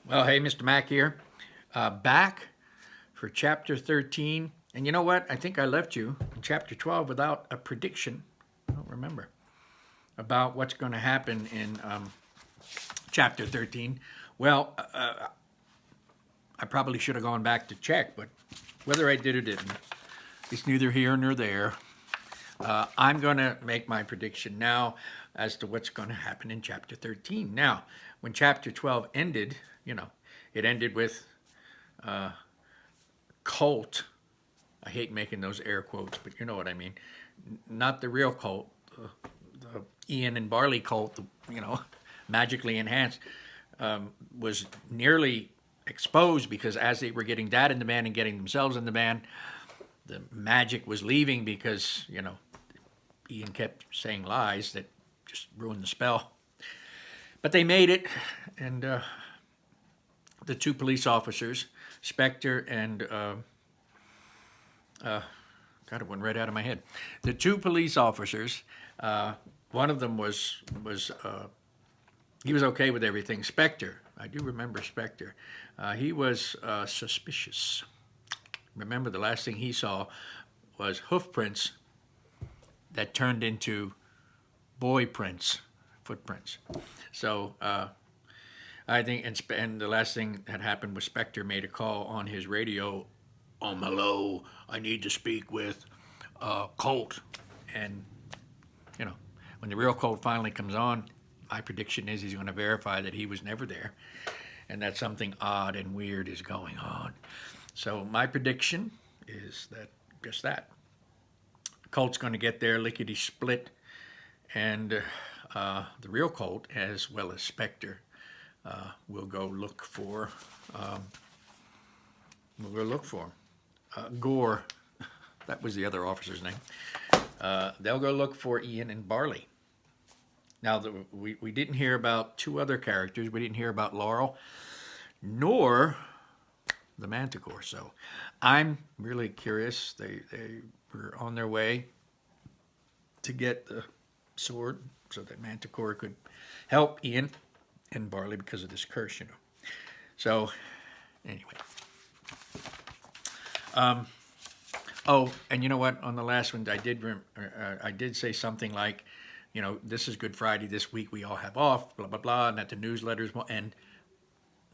Well, hey, Mr. Mack here, back for chapter 13. And you know what? I think I left you in chapter 12 without a prediction. I don't remember about what's going to happen in chapter 13. Well, I probably should have gone back to check, but whether I did or didn't, it's neither here nor there. I'm going to make my prediction now as to what's going to happen in chapter 13. Now, when chapter 12 ended, it ended with Colt. I hate making those air quotes, but you know what I mean. Not the real Colt, the Ian and Barley Colt, magically enhanced, was nearly exposed because as they were getting that in the band and getting themselves in the band, the magic was leaving because, Ian kept saying lies that just ruined the spell. But they made it, and the two police officers, Spectre and God, it went right out of my head. The two police officers, one of them was he was okay with everything. Spectre, I do remember Spectre. He was suspicious. Remember, the last thing he saw was hoof prints that turned into boy prints, footprints. So I think, and the last thing that happened was Spectre made a call on his radio. Hello, I need to speak with Colt. And, when the real Colt finally comes on, my prediction is he's going to verify that he was never there and that something odd and weird is going on. So my prediction is that just that. Colt's going to get there lickety split, and the real Colt, as well as Spectre, will go look for. We'll go look for Gore. That was the other officer's name. They'll go look for Ian and Barley. Now, we didn't hear about two other characters. We didn't hear about Laurel, nor the Manticore. So I'm really curious. They were on their way to get the sword so that Manticore could help Ian and Barley because of this curse, So, anyway. Oh, and you know what? On the last one, I did say something like, this is Good Friday this week. We all have off, blah blah blah, and that the newsletters will end.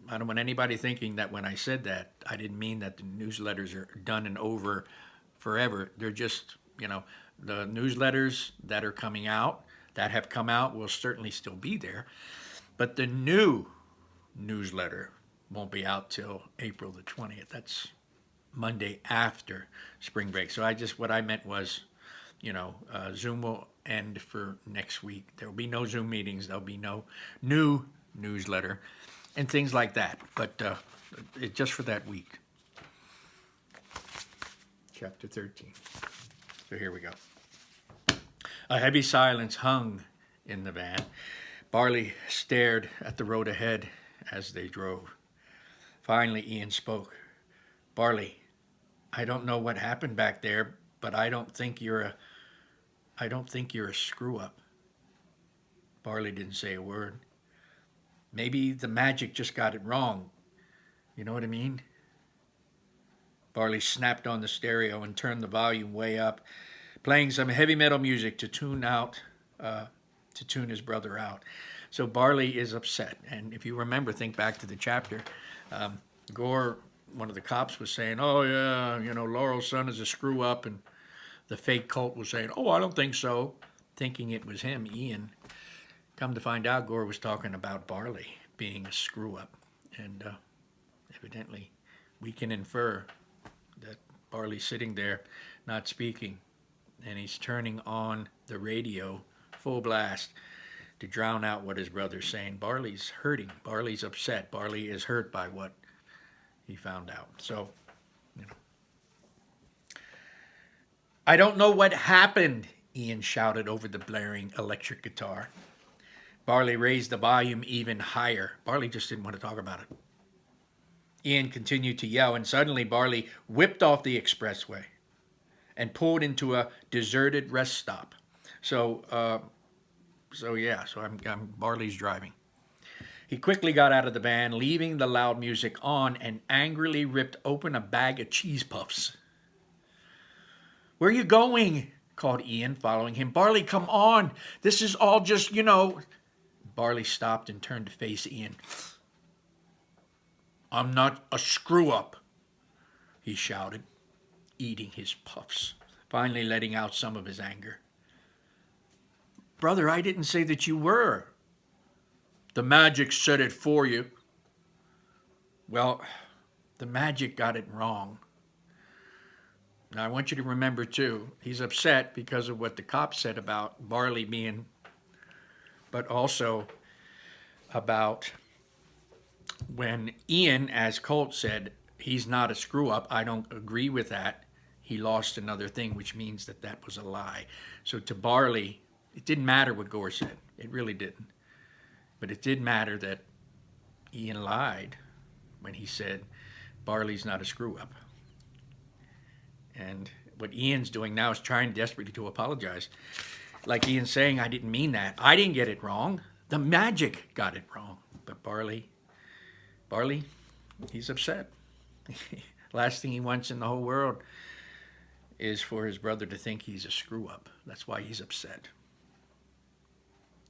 I don't want anybody thinking that when I said that, I didn't mean that the newsletters are done and over forever. They're just, the newsletters that are coming out, that have come out, will certainly still be there. But the new newsletter won't be out till April the 20th. That's Monday after spring break. So what I meant was, Zoom will end for next week. There will be no Zoom meetings. There'll be no new newsletter and things like that. But it's just for that week. Chapter 13. So here we go. A heavy silence hung in the van. Barley stared at the road ahead as they drove. Finally, Ian spoke. Barley, I don't know what happened back there, but I don't think you're a screw up. Barley didn't say a word. Maybe the magic just got it wrong. You know what I mean? Barley snapped on the stereo and turned the volume way up, playing some heavy metal music to tune his brother out. So Barley is upset. And if you remember, think back to the chapter. Gore, one of the cops, was saying, oh yeah, Laurel's son is a screw up. And the fake Colt was saying, oh, I don't think so, thinking it was him, Ian. Come to find out, Gore was talking about Barley being a screw up. And evidently, we can infer that Barley's sitting there not speaking, and he's turning on the radio full blast to drown out what his brother's saying. Barley's hurting. Barley's upset. Barley is hurt by what he found out. So, I don't know what happened, Ian shouted over the blaring electric guitar. Barley raised the volume even higher. Barley just didn't want to talk about it. Ian continued to yell, and suddenly Barley whipped off the expressway and pulled into a deserted rest stop. So I'm Barley's driving. He quickly got out of the van, leaving the loud music on, and angrily ripped open a bag of cheese puffs. "Where are you going?" called Ian, following him. "Barley, come on. This is all just, Barley stopped and turned to face Ian. "I'm not a screw-up," he shouted, eating his puffs, finally letting out some of his anger. "Brother, I didn't say that you were." "The magic said it for you." "Well, the magic got it wrong." Now, I want you to remember, too, he's upset because of what the cop said about Barley being, but also about when Ian, as Colt said, he's not a screw-up. I don't agree with that. He lost another thing, which means that that was a lie. So to Barley, it didn't matter what Gore said. It really didn't. But it did matter that Ian lied when he said Barley's not a screw-up. And what Ian's doing now is trying desperately to apologize. Like Ian's saying, I didn't mean that. I didn't get it wrong. The magic got it wrong. But Barley, he's upset. Last thing he wants in the whole world is for his brother to think he's a screw-up. That's why he's upset.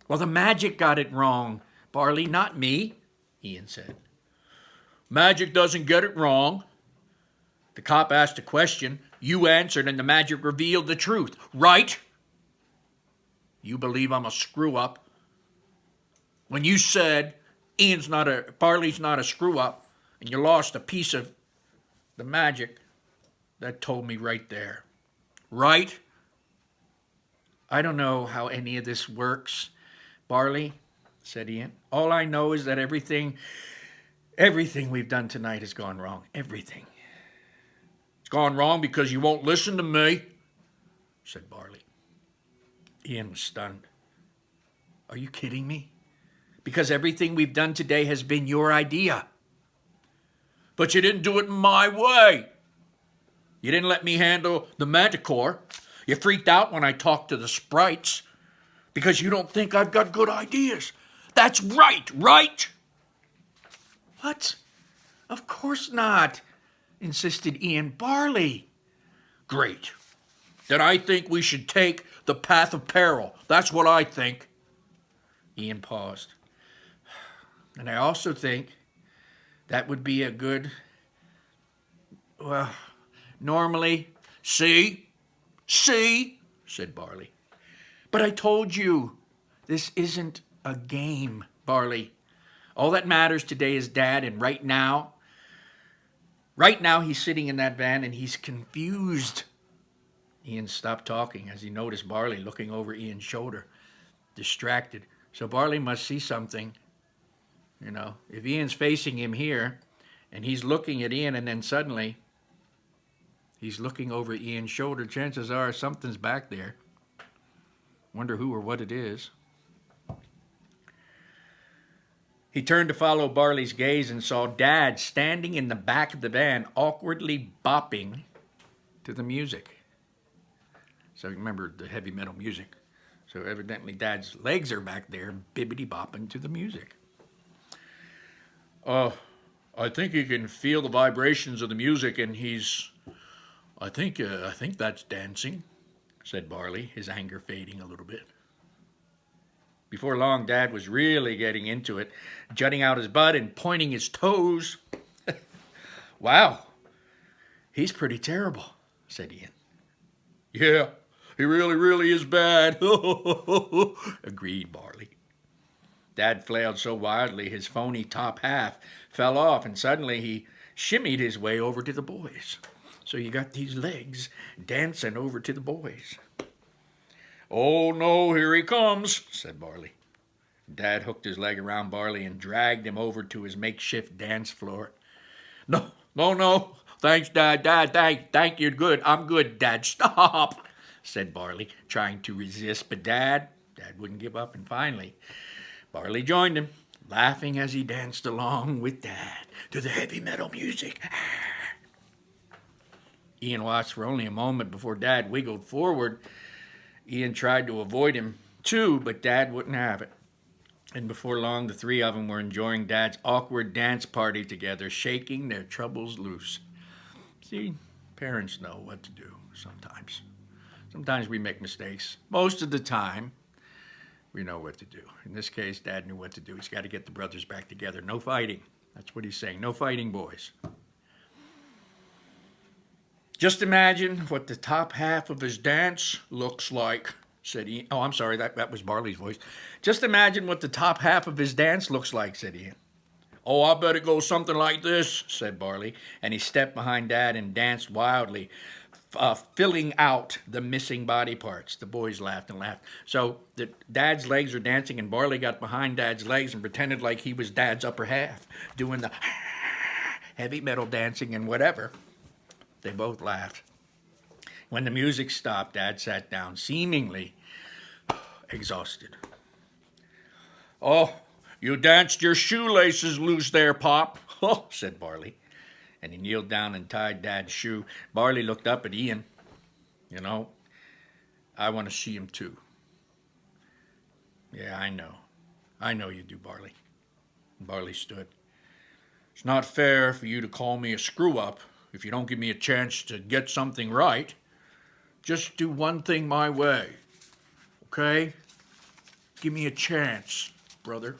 "Well, the magic got it wrong, Barley, not me," Ian said. "Magic doesn't get it wrong. The cop asked a question, you answered, and the magic revealed the truth, right? You believe I'm a screw-up. When you said Barley's not a screw-up, and you lost a piece of the magic, that told me right there. Right?" "I don't know how any of this works, Barley," said Ian. "All I know is that everything we've done tonight has gone wrong. Everything." "It's gone wrong because you won't listen to me," said Barley. Ian was stunned. "Are you kidding me? Because everything we've done today has been your idea." "But you didn't do it my way. You didn't let me handle the manticore. You freaked out when I talked to the sprites because you don't think I've got good ideas. That's right, right?" "What? Of course not," insisted Ian. "Barley." "Great. Then I think we should take the path of peril. That's what I think." Ian paused. "And I also think that would be a good, normally..." See, said Barley. "But I told you, this isn't a game, Barley. All that matters today is Dad, and right now he's sitting in that van and he's confused." Ian stopped talking as he noticed Barley looking over Ian's shoulder, distracted. So Barley must see something. If Ian's facing him here and he's looking at Ian and then suddenly he's looking over Ian's shoulder, chances are something's back there. Wonder who or what it is. He turned to follow Barley's gaze and saw Dad standing in the back of the van, awkwardly bopping to the music. So remember the heavy metal music. So evidently Dad's legs are back there, bibbity-bopping to the music. I think he can feel the vibrations of the music, and I think that's dancing," said Barley, his anger fading a little bit. Before long, Dad was really getting into it, jutting out his butt and pointing his toes. "Wow, he's pretty terrible," said Ian. "Yeah, he really, really is bad," agreed Barley. Dad flailed so wildly his phony top half fell off, and suddenly he shimmied his way over to the boys. So you got these legs dancing over to the boys. "Oh, no, here he comes," said Barley. Dad hooked his leg around Barley and dragged him over to his makeshift dance floor. No. Thanks, Dad. Thank you. Good. I'm good, Dad. Stop," said Barley, trying to resist. But Dad wouldn't give up, and finally Barley joined him, laughing as he danced along with Dad to the heavy metal music. Ian watched for only a moment before Dad wiggled forward. Ian tried to avoid him too, but Dad wouldn't have it. And before long, the three of them were enjoying Dad's awkward dance party together, shaking their troubles loose. See, parents know what to do sometimes. Sometimes we make mistakes. Most of the time, we know what to do. In this case, Dad knew what to do. He's got to get the brothers back together. No fighting. That's what he's saying. No fighting, boys. Just imagine what the top half of his dance looks like, said Ian. Oh, I'm sorry, that was Barley's voice. Just imagine what the top half of his dance looks like, said Ian. Oh, I bet it goes something like this, said Barley, and he stepped behind Dad and danced wildly, filling out the missing body parts. The boys laughed and laughed. So Dad's legs are dancing, and Barley got behind Dad's legs and pretended like he was Dad's upper half, doing the heavy metal dancing and whatever. They both laughed. When the music stopped, Dad sat down, seemingly exhausted. Oh, you danced your shoelaces loose there, Pop, oh, said Barley. And he kneeled down and tied Dad's shoe. Barley looked up at Ian. You know, I want to see him too. Yeah, I know. I know you do, Barley. Barley stood. It's not fair for you to call me a screw-up if you don't give me a chance to get something right. Just do one thing my way, okay? Give me a chance, brother.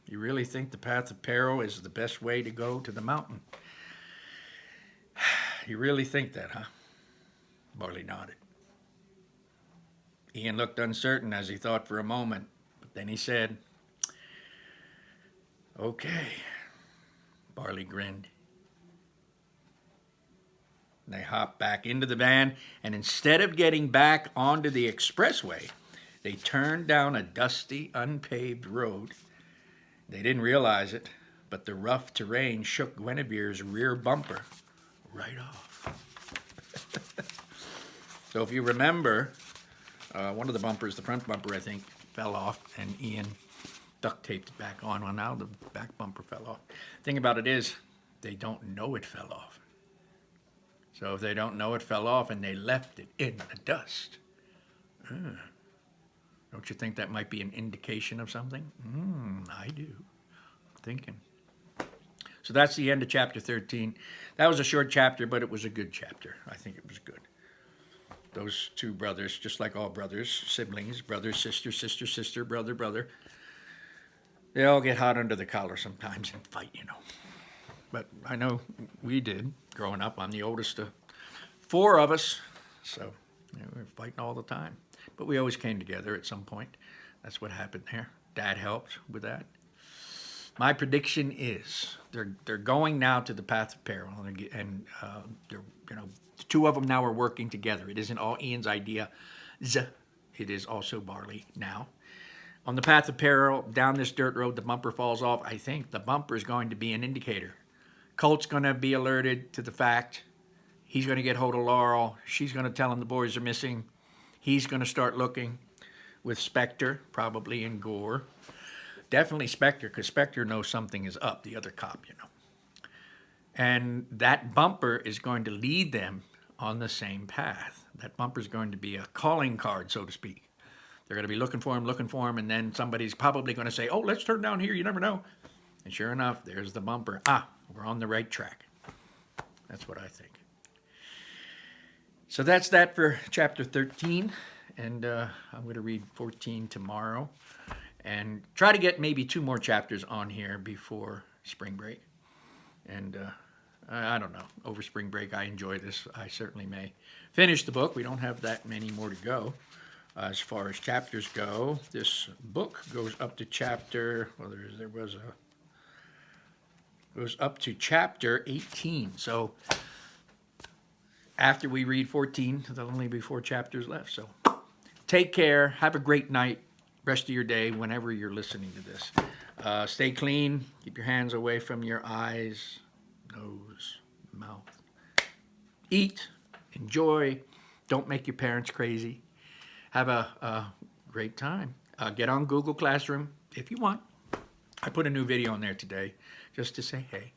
You really think the path of peril is the best way to go to the mountain? You really think that, huh? Barley nodded. Ian looked uncertain as he thought for a moment, but then he said, okay. Barley grinned. They hopped back into the van, and instead of getting back onto the expressway, they turned down a dusty, unpaved road. They didn't realize it, but the rough terrain shook Guinevere's rear bumper right off. So if you remember, one of the bumpers, the front bumper, I think, fell off, and Ian duct taped it back on. Well, now the back bumper fell off. The thing about it is, they don't know it fell off. So if they don't know it fell off and they left it in the dust, don't you think that might be an indication of something? I do. Thinking. So that's the end of chapter 13. That was a short chapter, but it was a good chapter. I think it was good. Those two brothers, just like all brothers, siblings, brother, sister, brother, brother, they all get hot under the collar sometimes and fight, you know. But I know we did growing up. I'm the oldest of four of us, so we were fighting all the time. But we always came together at some point. That's what happened there. Dad helped with that. My prediction is they're going now to the path of peril, and they're, you know, the two of them now are working together. It isn't all Ian's idea. It is also Barley now. On the path of peril, down this dirt road, the bumper falls off. I think the bumper is going to be an indicator. Colt's going to be alerted to the fact. He's going to get hold of Laurel. She's going to tell him the boys are missing. He's going to start looking with Spectre, probably, and Gore. Definitely Spectre, because Spectre knows something is up, the other cop, you know. And that bumper is going to lead them on the same path. That bumper is going to be a calling card, so to speak. They're going to be looking for him, and then somebody's probably going to say, oh, let's turn down here, you never know. And sure enough, there's the bumper. We're on the right track. That's what I think. So that's that for chapter 13, and I'm going to read 14 tomorrow, and try to get maybe 2 more chapters on here before spring break. And I don't know, over spring break I enjoy this. I certainly may finish the book. We don't have that many more to go. As far as chapters go, this book goes up to chapter, goes up to chapter 18. So after we read 14, there'll only be 4 chapters left. So take care. Have a great night, rest of your day, whenever you're listening to this. Stay clean. Keep your hands away from your eyes, nose, mouth. Eat. Enjoy. Don't make your parents crazy. Have a great time. Get on Google Classroom if you want. I put a new video on there today just to say hey.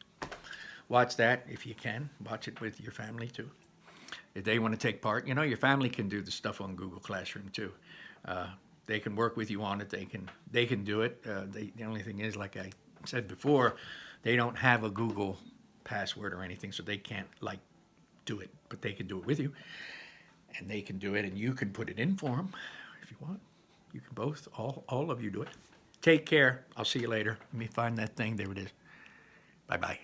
Watch that if you can. Watch it with your family too. If they want to take part, you know, your family can do the stuff on Google Classroom too. They can work with you on it. They can do it. The only thing is, like I said before, they don't have a Google password or anything, so they can't like do it. But they can do it with you, and they can do it, and you can put it in for them if you want. You can both, all of you do it. Take care. I'll see you later. Let me find that thing. There it is. Bye-bye.